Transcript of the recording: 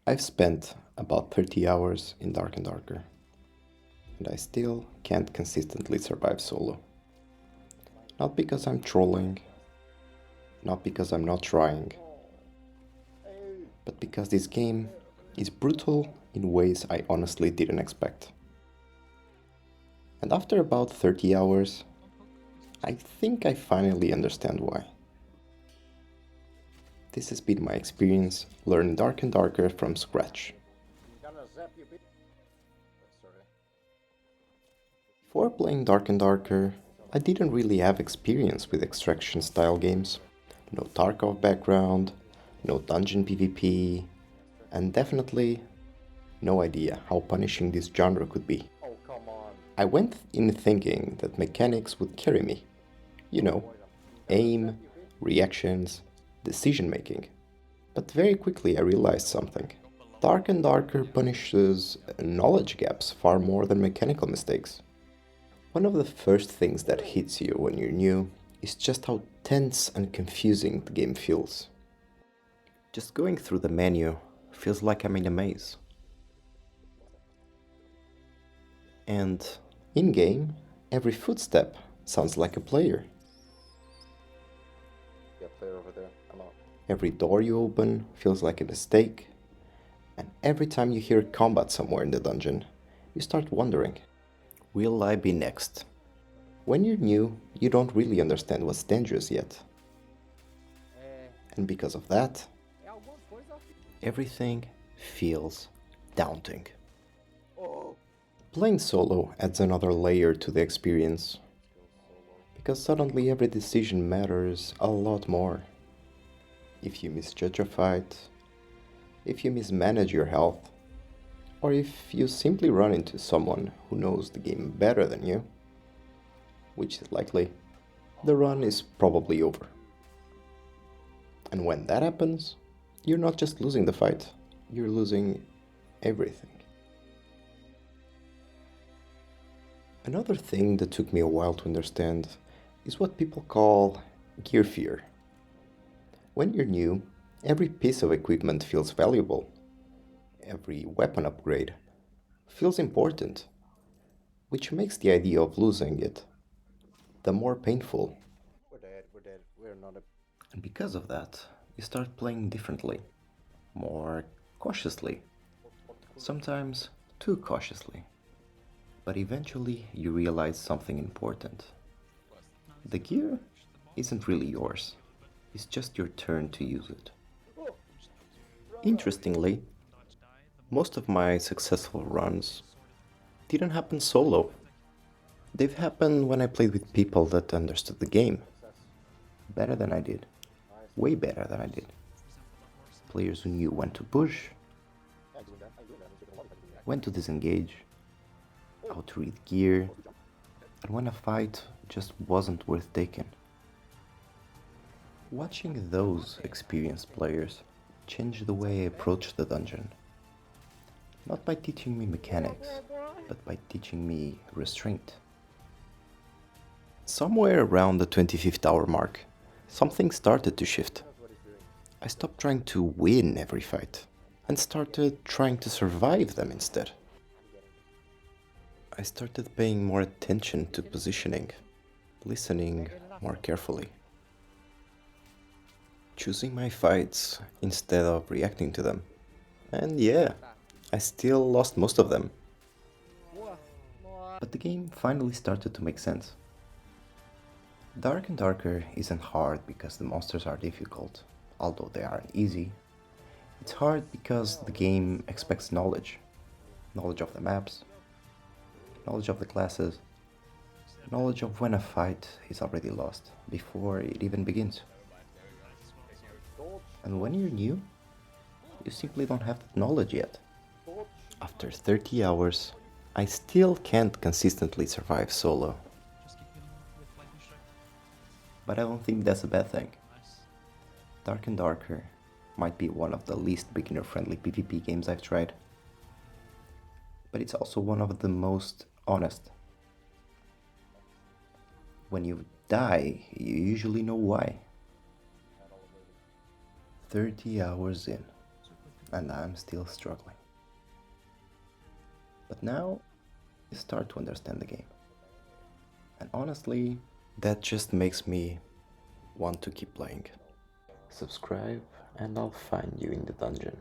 I've spent about 30 hours in Dark and Darker, and I still can't consistently survive solo. Not because I'm trolling, not because I'm not trying, but because this game is brutal in ways I honestly didn't expect. And after about 30 hours, I think I finally understand why. This has been my experience learning Dark and Darker from scratch. Before playing Dark and Darker, I didn't really have experience with extraction style games. No Tarkov background, no dungeon PvP, and definitely no idea how punishing this genre could be. I went in thinking that mechanics would carry me. You know, aim, reactions, decision making. But very quickly I realized something. Dark and Darker punishes knowledge gaps far more than mechanical mistakes. One of the first things that hits you when you're new is just how tense and confusing the game feels. Just going through the menu feels like I'm in a maze. And in-game, every footstep sounds like a player. Every door you open feels like a mistake, and every time you hear combat somewhere in the dungeon, you start wondering, will I be next? When you're new, you don't really understand what's dangerous yet. And because of that, everything feels daunting. Playing solo adds another layer to the experience, because suddenly every decision matters a lot more. If you misjudge a fight, if you mismanage your health, or if you simply run into someone who knows the game better than you, which is likely, the run is probably over. And when that happens, you're not just losing the fight, you're losing everything. Another thing that took me a while to understand is what people call gear fear. When you're new, every piece of equipment feels valuable. Every weapon upgrade feels important, which makes the idea of losing it the more painful. And because of that, you start playing differently, more cautiously, sometimes too cautiously. But eventually you realize something important. The gear isn't really yours, it's just your turn to use it. Interestingly, most of my successful runs didn't happen solo. They've happened when I played with people that understood the game better than I did, way better than I did. Players who knew when to push, when to disengage, how to read gear, and when a fight just wasn't worth taking. Watching those experienced players changed the way I approached the dungeon. Not by teaching me mechanics, but by teaching me restraint. Somewhere around the 25th hour mark, something started to shift. I stopped trying to win every fight and started trying to survive them instead. I started paying more attention to positioning, listening more carefully, choosing my fights instead of reacting to them. And yeah, I still lost most of them. But the game finally started to make sense. Dark and Darker isn't hard because the monsters are difficult, although they aren't easy. It's hard because the game expects knowledge. Knowledge of the maps, knowledge of the classes, knowledge of when a fight is already lost, before it even begins. And when you're new, you simply don't have that knowledge yet. After 30 hours, I still can't consistently survive solo. But I don't think that's a bad thing. Dark and Darker might be one of the least beginner-friendly PvP games I've tried. But it's also one of the most honest. When you die, you usually know why. 30 hours in, and I'm still struggling. But now you start to understand the game. And honestly, that just makes me want to keep playing. Subscribe and I'll find you in the dungeon.